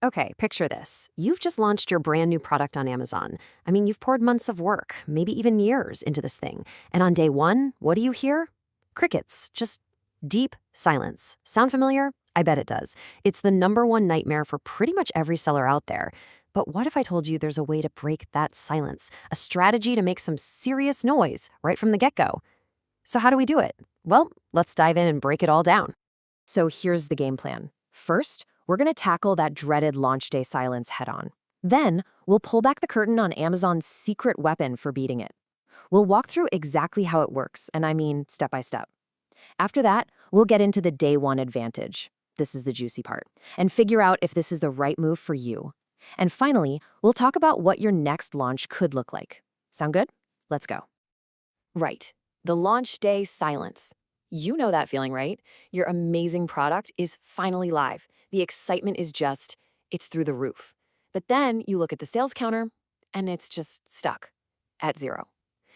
Okay, picture this. You've just launched your brand new product on Amazon. I mean, you've poured months of work, maybe even years, into this thing. And on day one, what do you hear? Crickets. Just deep silence. Sound familiar? I bet it does. It's the #1 nightmare for pretty much every seller out there. But what if I told you there's a way to break that silence? A strategy to make some serious noise right from the get-go. So how do we do it? Well, let's dive in and break it all down. So here's the game plan. First, we're going to tackle that dreaded launch day silence head on. Then, we'll pull back the curtain on Amazon's secret weapon for beating it. We'll walk through exactly how it works, and I mean step by step. After that, we'll get into the day one advantage. This is the juicy part, and figure out if this is the right move for you. And finally, we'll talk about what your next launch could look like. Sound good? Let's go. Right, the launch day silence. You know that feeling, right? Your amazing product is finally live. The excitement is it's through the roof. But then you look at the sales counter, and it's just stuck at 0.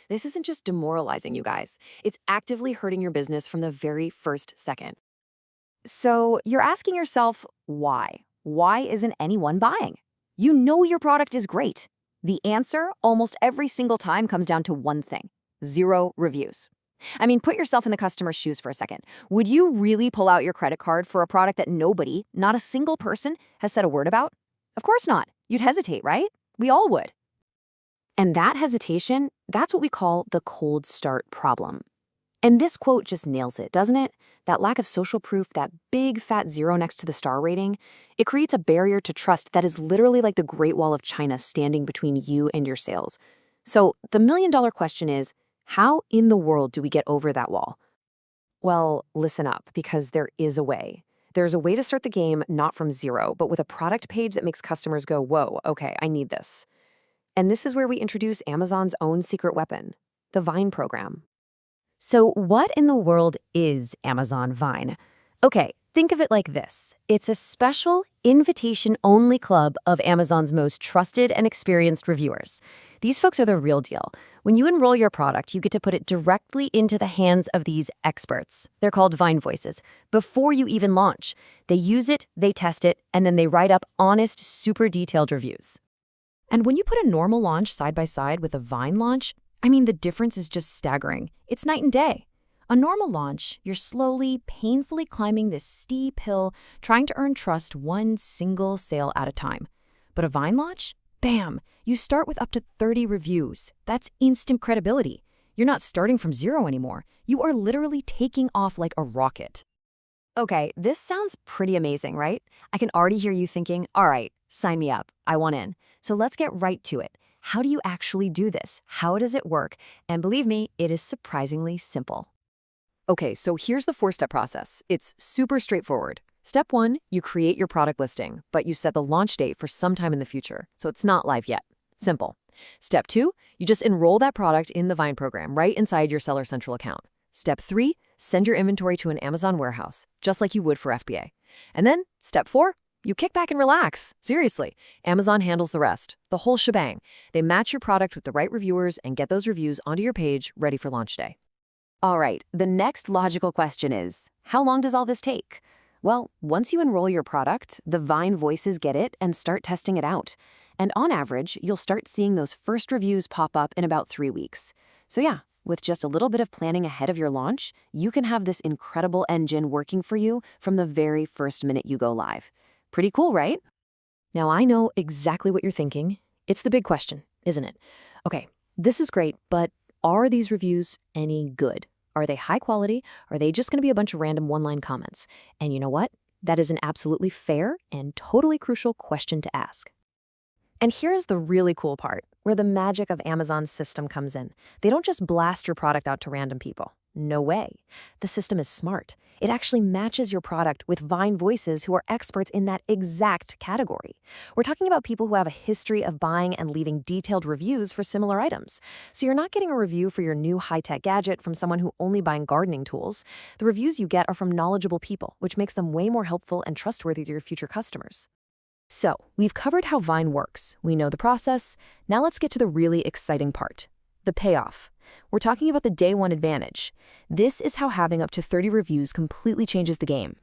This isn't just demoralizing, you guys. It's actively hurting your business from the very first second. So you're asking yourself, why? Why isn't anyone buying? You know your product is great. The answer, almost every single time, comes down to one thing: 0 reviews. I mean, put yourself in the customer's shoes for a second. Would you really pull out your credit card for a product that nobody, not a single person, has said a word about? Of course not. You'd hesitate, right? We all would. And that hesitation, that's what we call the cold start problem. And this quote just nails it, doesn't it? That lack of social proof, that big fat 0 next to the star rating, it creates a barrier to trust that is literally like the Great Wall of China standing between you and your sales. So the million-dollar question is, how in the world do we get over that wall? Well, listen up, because there is a way. There's a way to start the game not from 0, but with a product page that makes customers go, whoa, okay, I need this. And this is where we introduce Amazon's own secret weapon, the Vine program. So what in the world is Amazon Vine? Okay, think of it like this. It's a special, invitation-only club of Amazon's most trusted and experienced reviewers. These folks are the real deal. When you enroll your product, you get to put it directly into the hands of these experts. They're called Vine Voices. Before you even launch, they use it, they test it, and then they write up honest, super detailed reviews. And when you put a normal launch side by side with a Vine launch, I mean, the difference is just staggering. It's night and day. A normal launch, you're slowly, painfully climbing this steep hill, trying to earn trust one single sale at a time. But a Vine launch? Bam! You start with up to 30 reviews. That's instant credibility. You're not starting from 0 anymore. You are literally taking off like a rocket. Okay, this sounds pretty amazing, right? I can already hear you thinking, all right, sign me up. I want in. So let's get right to it. How do you actually do this? How does it work? And believe me, it is surprisingly simple. Okay, so here's the 4-step process. It's super straightforward. Step 1, you create your product listing, but you set the launch date for sometime in the future, so it's not live yet. Simple. Step 2, you just enroll that product in the Vine program right inside your Seller Central account. Step 3, send your inventory to an Amazon warehouse, just like you would for FBA. And then, step 4, you kick back and relax. Seriously, Amazon handles the rest, the whole shebang. They match your product with the right reviewers and get those reviews onto your page ready for launch day. All right, the next logical question is, how long does all this take? Well, once you enroll your product, the Vine Voices get it and start testing it out. And on average, you'll start seeing those first reviews pop up in about 3 weeks. So yeah, with just a little bit of planning ahead of your launch, you can have this incredible engine working for you from the very first minute you go live. Pretty cool, right? Now, I know exactly what you're thinking. It's the big question, isn't it? Okay, this is great, but are these reviews any good? Are they high quality? Are they just going to be a bunch of random one-line comments? And you know what? That is an absolutely fair and totally crucial question to ask. And here's the really cool part, where the magic of Amazon's system comes in. They don't just blast your product out to random people. No way. The system is smart. It actually matches your product with Vine Voices who are experts in that exact category. We're talking about people who have a history of buying and leaving detailed reviews for similar items. So you're not getting a review for your new high-tech gadget from someone who only buying gardening tools. The reviews you get are from knowledgeable people, which makes them way more helpful and trustworthy to your future customers. So, we've covered how Vine works. We know the process. Now let's get to the really exciting part, the payoff. We're talking about the day one advantage. This is how having up to 30 reviews completely changes the game.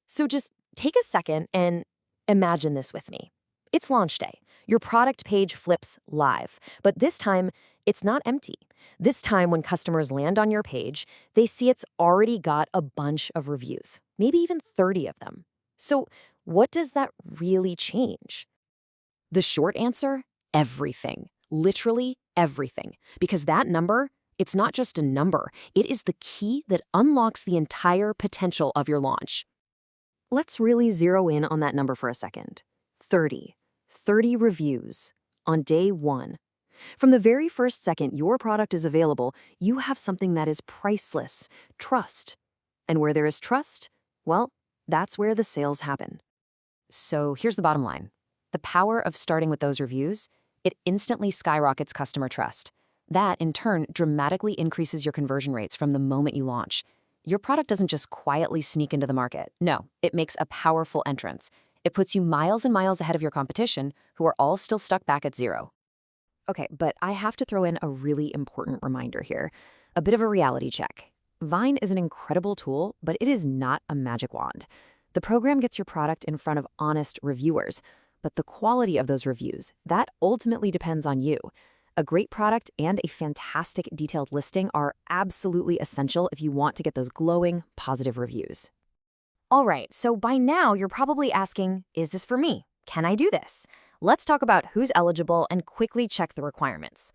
So just take a second and Imagine this with me. It's launch day. Your product page flips live, but this time, it's not empty. This time, when customers land on your page, they see it's already got a bunch of reviews, maybe even 30 of them. So, what does that really change? The short answer? Everything. Literally everything. Because that number, it's not just a number, it is the key that unlocks the entire potential of your launch. Let's really zero in on that number for a second. 30. 30 reviews on day one. From the very first second your product is available, you have something that is priceless, trust. And where there is trust, well, that's where the sales happen. So here's the bottom line. The power of starting with those reviews, it instantly skyrockets customer trust. That, in turn, dramatically increases your conversion rates from the moment you launch. Your product doesn't just quietly sneak into the market. No, it makes a powerful entrance. It puts you miles and miles ahead of your competition, who are all still stuck back at zero. Okay, but I have to throw in a really important reminder here. A bit of a reality check. Vine is an incredible tool, but it is not a magic wand. The program gets your product in front of honest reviewers, but the quality of those reviews, that ultimately depends on you. A great product and a fantastic detailed listing are absolutely essential if you want to get those glowing, positive reviews. All right, so by now you're probably asking, is this for me? Can I do this? Let's talk about who's eligible and quickly check the requirements.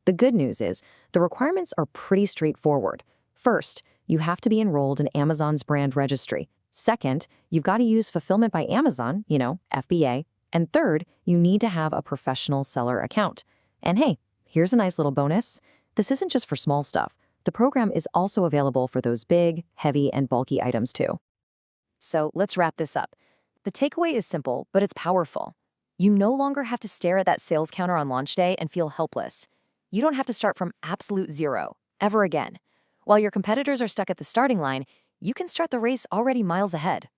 The good news is the requirements are pretty straightforward. First, you have to be enrolled in Amazon's brand registry. Second, you've got to use Fulfillment by Amazon, FBA. And third, you need to have a professional seller account. And hey, here's a nice little bonus. This isn't just for small stuff. The program is also available for those big, heavy, and bulky items too. So let's wrap this up. The takeaway is simple, but it's powerful. You no longer have to stare at that sales counter on launch day and feel helpless. You don't have to start from absolute zero, ever again. While your competitors are stuck at the starting line, you can start the race already miles ahead.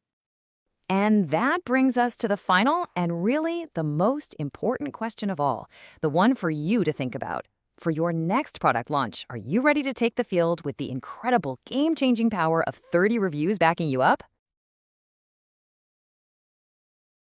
And that brings us to the final and really the most important question of all, the one for you to think about. For your next product launch, are you ready to take the field with the incredible game-changing power of 30 reviews backing you up?